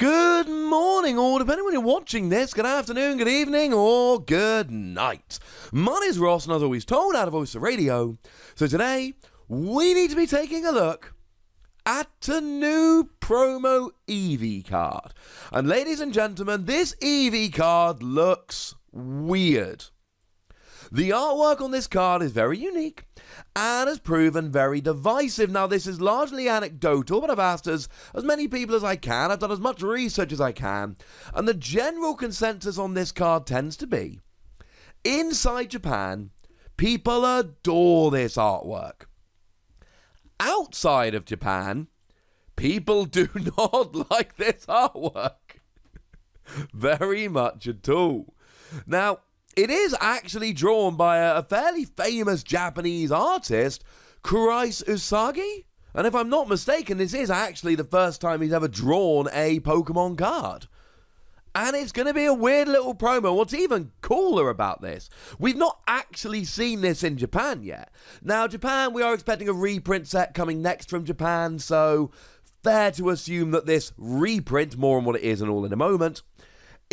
Good morning, or depending when you're watching this, good afternoon, good evening, or good night. My name is Ross, and as always told out of Divisive Radio. So today, we need to be taking a look at a new promo Eevee card. And ladies and gentlemen, this Eevee card looks weird. The artwork on this card is very unique and has proven very divisive. Now, this is largely anecdotal, but I've asked as many people as I can. I've done as much research as I can. And the general consensus on this card tends to be, inside Japan, people adore this artwork. Outside of Japan, people do not like this artwork very much at all. Now, it is actually drawn by a fairly famous Japanese artist, Q-Rais. And if I'm not mistaken, this is actually the first time he's ever drawn a Pokemon card. And it's going to be a weird little promo. What's even cooler about this, we've not actually seen this in Japan yet. Now, Japan, we are expecting a reprint set coming next from Japan, so fair to assume that this reprint, more on what it is and all in a moment,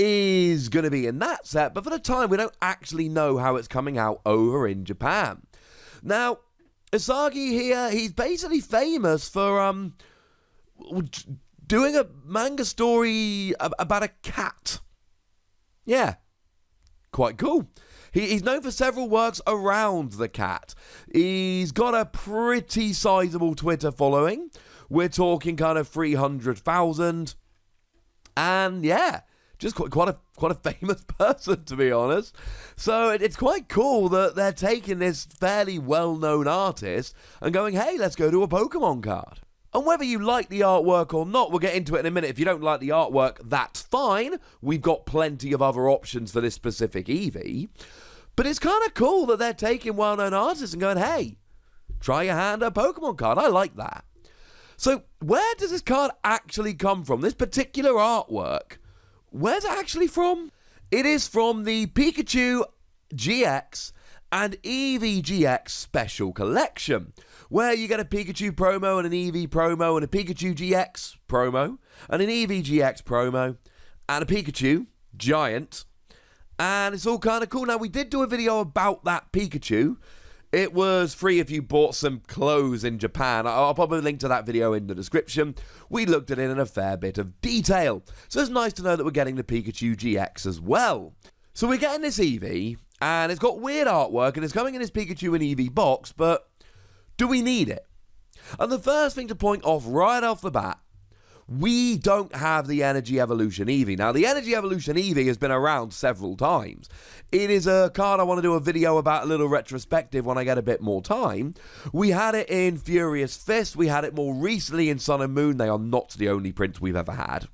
is going to be in that set, but for the time we don't actually know how it's coming out over in Japan. Now, Usagi here, he's basically famous for doing a manga story about a cat. Yeah, quite cool. He's known for several works around the cat. He's got a pretty sizable Twitter following. We're talking kind of 300,000. And yeah, just quite a famous person, to be honest. So it's quite cool that they're taking this fairly well-known artist and going, hey, let's go do a Pokemon card. And whether you like the artwork or not, we'll get into it in a minute. If you don't like the artwork, that's fine. We've got plenty of other options for this specific Eevee. But it's kind of cool that they're taking well-known artists and going, hey, try your hand at a Pokemon card. I like that. So where does this card actually come from? This particular artwork, where's it actually from? It is from the Pikachu GX and Eevee GX Special Collection, where you get a Pikachu promo and an Eevee promo and a Pikachu GX promo and an Eevee GX promo and a Pikachu Giant, and it's all kind of cool. Now, we did do a video about that Pikachu. It was free if you bought some clothes in Japan. I'll probably link to that video in the description. We looked at it in a fair bit of detail. So it's nice to know that we're getting the Pikachu GX as well. So we're getting this Eevee, and it's got weird artwork, and it's coming in this Pikachu and Eevee box, but do we need it? And the first thing to point off right off the bat, we don't have the Energy Evolution Eevee. Now, the Energy Evolution Eevee has been around several times. It is a card I want to do a video about, a little retrospective when I get a bit more time. We had it in Furious Fist. We had it more recently in Sun and Moon. They are not the only prints we've ever had.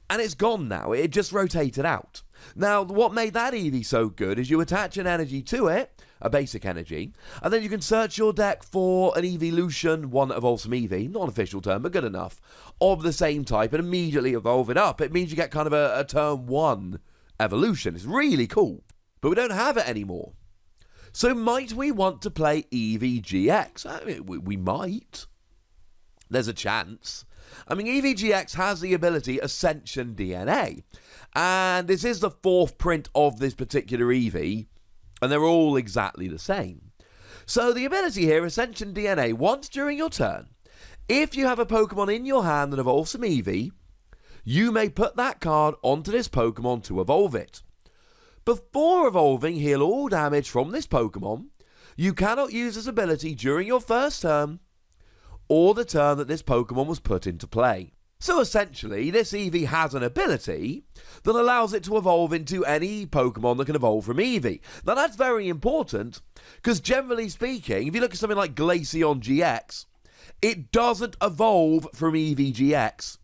And it's gone now. It just rotated out. Now, what made that Eevee so good is you attach an energy to it, a basic energy, and then you can search your deck for an Eeveelution, one that evolves from Eevee, not an official term, but good enough, of the same type, and immediately evolve it up. It means you get kind of a turn 1 evolution. It's really cool, but we don't have it anymore. So might we want to play Eevee GX? I mean, we might. There's a chance. I mean, Eevee GX has the ability Ascension DNA, and this is the 4th print of this particular Eevee, and they're all exactly the same. So the ability here, Ascension DNA, once during your turn, if you have a Pokemon in your hand that evolves from Eevee, you may put that card onto this Pokemon to evolve it. Before evolving, heal all damage from this Pokemon. You cannot use this ability during your first turn, or the turn that this Pokemon was put into play. So essentially, this Eevee has an ability that allows it to evolve into any Pokemon that can evolve from Eevee. Now that's very important, because generally speaking, if you look at something like Glaceon GX, it doesn't evolve from Eevee GX.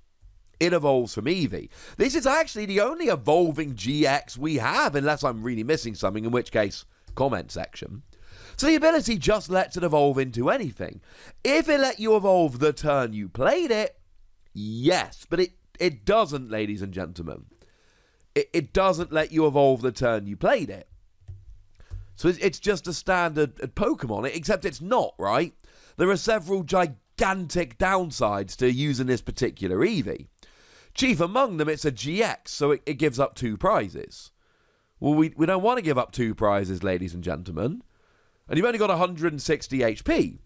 It evolves from Eevee. This is actually the only evolving GX we have, unless I'm really missing something, in which case, comment section. So the ability just lets it evolve into anything. If it let you evolve the turn you played it, yes, but it doesn't, ladies and gentlemen. It doesn't let you evolve the turn you played it. So it's just a standard Pokemon, except it's not, right? There are several gigantic downsides to using this particular Eevee. Chief among them, it's a GX, so it gives up 2 prizes. Well, we don't want to give up 2 prizes, ladies and gentlemen. And you've only got 160 HP.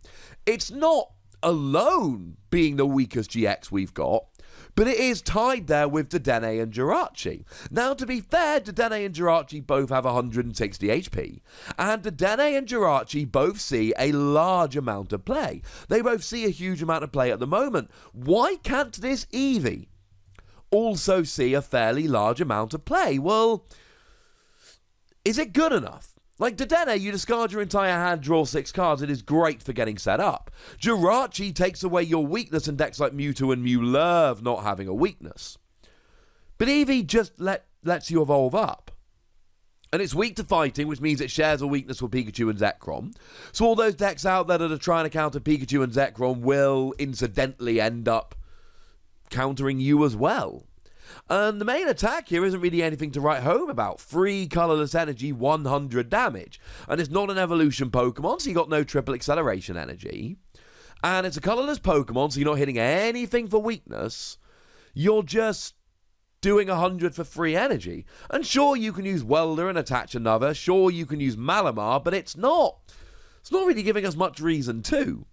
It's not alone being the weakest GX we've got, but it is tied there with Dedenne and Jirachi. Now, to be fair, Dedenne and Jirachi both have 160 HP, and Dedenne and Jirachi both see a large amount of play. They both see a huge amount of play at the moment. Why can't this Eevee also see a fairly large amount of play? Well, is it good enough? Like Dedenne, you discard your entire hand, draw 6 cards. It is great for getting set up. Jirachi takes away your weakness, and decks like Mewtwo and Mew love not having a weakness. But Eevee just lets you evolve up. And it's weak to fighting, which means it shares a weakness with Pikachu and Zekrom. So all those decks out there that are trying to counter Pikachu and Zekrom will incidentally end up countering you as well. And the main attack here isn't really anything to write home about. 3 colourless energy, 100 damage. And it's not an evolution Pokemon, so you got no triple acceleration energy. And it's a colourless Pokemon, so you're not hitting anything for weakness. You're just doing 100 for free energy. And sure, you can use Welder and attach another. Sure, you can use Malamar, but it's not really giving us much reason to.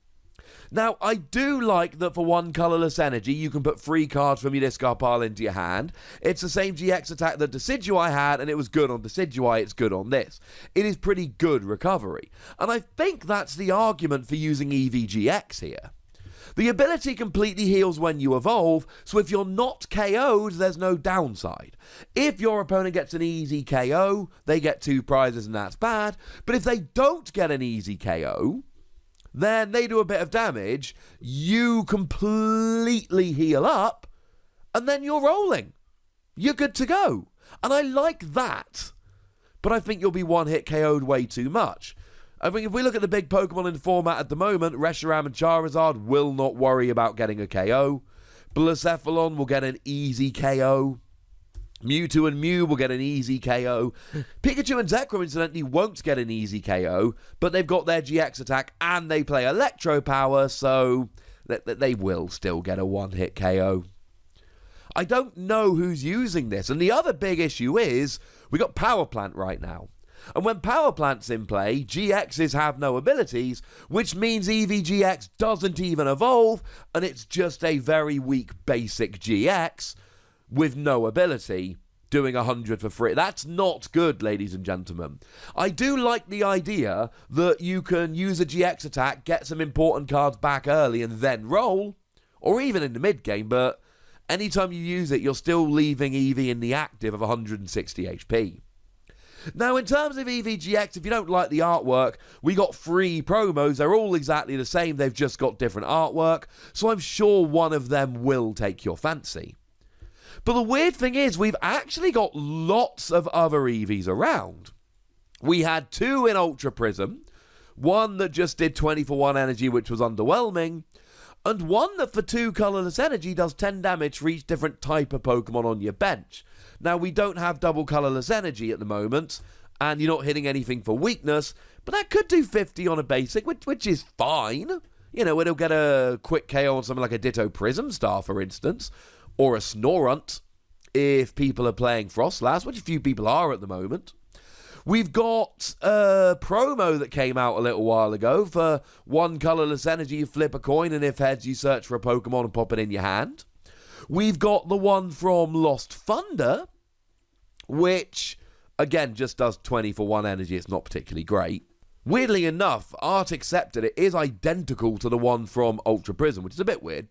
Now, I do like that for 1 colourless energy, you can put 3 cards from your discard pile into your hand. It's the same GX attack that Decidueye had, and it was good on Decidueye, it's good on this. It is pretty good recovery. And I think that's the argument for using Eevee GX here. The ability completely heals when you evolve, so if you're not KO'd, there's no downside. If your opponent gets an easy KO, they get 2 prizes and that's bad. But if they don't get an easy KO, then they do a bit of damage, you completely heal up, and then you're rolling. You're good to go. And I like that. But I think you'll be one-hit KO'd way too much. I think if we look at the big Pokemon in the format at the moment, Reshiram and Charizard will not worry about getting a KO. Blacephalon will get an easy KO. Mewtwo and Mew will get an easy KO. Pikachu and Zekrom, incidentally, won't get an easy KO, but they've got their GX attack and they play Electro Power, so they will still get a one-hit KO. I don't know who's using this, and the other big issue is we got Power Plant right now. And when Power Plant's in play, GXs have no abilities, which means Eevee GX doesn't even evolve, and it's just a very weak basic GX with no ability, doing 100 for free. That's not good, ladies and gentlemen. I do like the idea that you can use a GX attack, get some important cards back early, and then roll, or even in the mid-game, but anytime you use it, you're still leaving Eevee in the active of 160 HP. Now, in terms of Eevee GX, if you don't like the artwork, we got 3 promos. They're all exactly the same. They've just got different artwork, so I'm sure one of them will take your fancy. But the weird thing is, we've actually got lots of other Eevees around. We had 2 in Ultra Prism, one that just did 20 for 1 energy, which was underwhelming, and one that for 2 colourless energy does 10 damage for each different type of Pokemon on your bench. Now, we don't have double colourless energy at the moment, and you're not hitting anything for weakness, but that could do 50 on a basic, which is fine. You know, it'll get a quick KO on something like a Ditto Prism Star, for instance, or a Snorunt, if people are playing Frostlass, which a few people are at the moment. We've got a promo that came out a little while ago for 1 colourless energy, you flip a coin, and if heads, you search for a Pokemon and pop it in your hand. We've got the one from Lost Thunder, which, again, just does 20 for 1 energy. It's not particularly great. Weirdly enough, Art accepted it is identical to the one from Ultra Prism, which is a bit weird.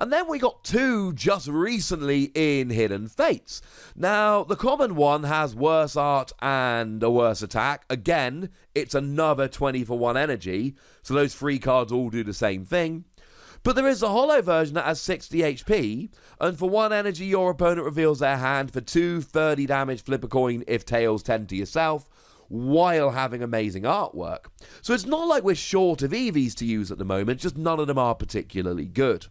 And then we got 2 just recently in Hidden Fates. Now, the common one has worse art and a worse attack. Again, it's another 20 for 1 energy, so those 3 cards all do the same thing. But there is a holo version that has 60 HP, and for 1 energy, your opponent reveals their hand. For 2, 30 damage, flip a coin if tails 10 to yourself, while having amazing artwork. So it's not like we're short of Eevees to use at the moment, just none of them are particularly good.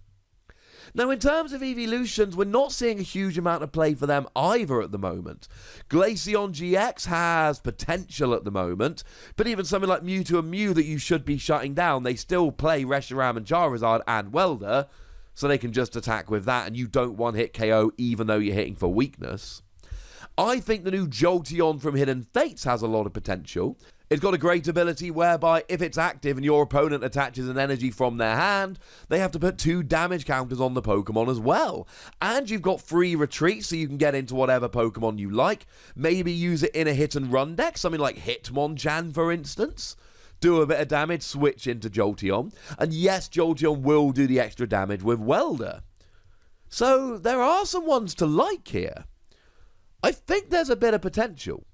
Now, in terms of Evolutions, we're not seeing a huge amount of play for them either at the moment. Glaceon GX has potential at the moment, but even something like Mewtwo and Mew that you should be shutting down, they still play Reshiram and Charizard and Welder, so they can just attack with that and you don't one-hit KO even though you're hitting for weakness. I think the new Jolteon from Hidden Fates has a lot of potential. It's got a great ability whereby if it's active and your opponent attaches an energy from their hand, they have to put 2 damage counters on the Pokemon as well. And you've got free retreat, so you can get into whatever Pokemon you like. Maybe use it in a hit and run deck, something like Hitmonchan for instance. Do a bit of damage, switch into Jolteon. And yes, Jolteon will do the extra damage with Welder. So there are some ones to like here. I think there's a bit of potential.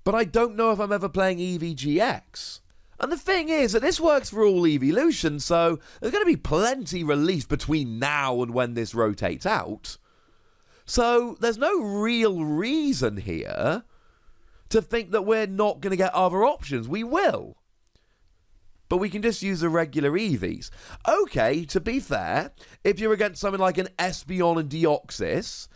But I don't know if I'm ever playing Eevee GX. And the thing is that this works for all evolutions, so there's going to be plenty released between now and when this rotates out. So there's no real reason here to think that we're not going to get other options. We will. But we can just use the regular Eevees. Okay, to be fair, if you're against something like an Espeon and Deoxys,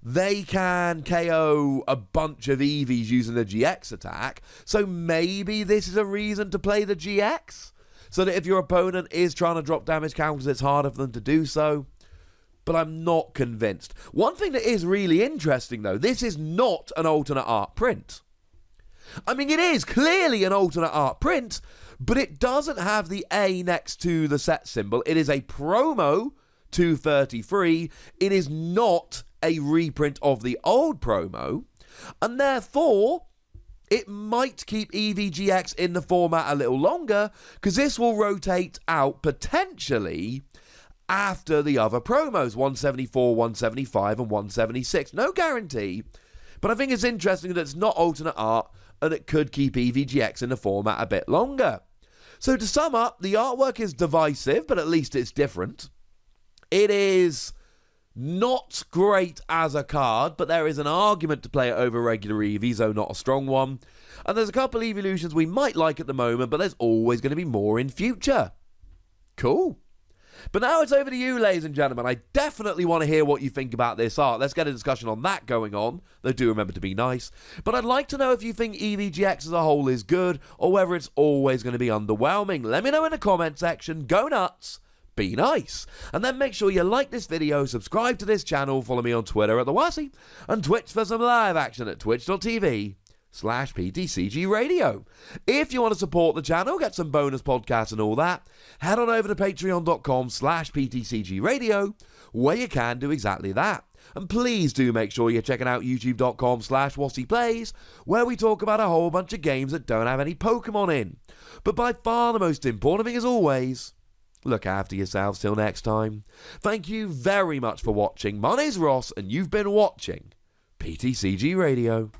they can KO a bunch of Eevees using the GX attack, so maybe this is a reason to play the GX, so that if your opponent is trying to drop damage counters, it's harder for them to do so. But I'm not convinced. One thing that is really interesting, though, this is not an alternate art print. I mean, it is clearly an alternate art print, but it doesn't have the A next to the set symbol. It is a promo 233. It is not a reprint of the old promo, and therefore it might keep Eevee GX in the format a little longer, because this will rotate out potentially after the other promos, 174, 175 and 176. No guarantee, but I think it's interesting that it's not alternate art and it could keep Eevee GX in the format a bit longer. So to sum up, the artwork is divisive, but at least it's different. It is not great as a card, but there is an argument to play it over regular Eevees, though not a strong one. And there's a couple evolutions we might like at the moment, but there's always going to be more in future. Cool. But now it's over to you, ladies and gentlemen. I definitely want to hear what you think about this art. Let's get a discussion on that going on, though do remember to be nice. But I'd like to know if you think Eevee GX as a whole is good, or whether it's always going to be underwhelming. Let me know in the comment section. Go nuts. Be nice. And then make sure you like this video, subscribe to this channel, follow me on Twitter at @TheWassy, and Twitch for some live action at twitch.tv/PTCGRadio. If you want to support the channel, get some bonus podcasts and all that, head on over to patreon.com/PTCGRadio, where you can do exactly that. And please do make sure you're checking out youtube.com/WassyPlays, where we talk about a whole bunch of games that don't have any Pokemon in. But by far the most important thing, as always, look after yourselves till next time. Thank you very much for watching. My name's Ross, and you've been watching PTCG Radio.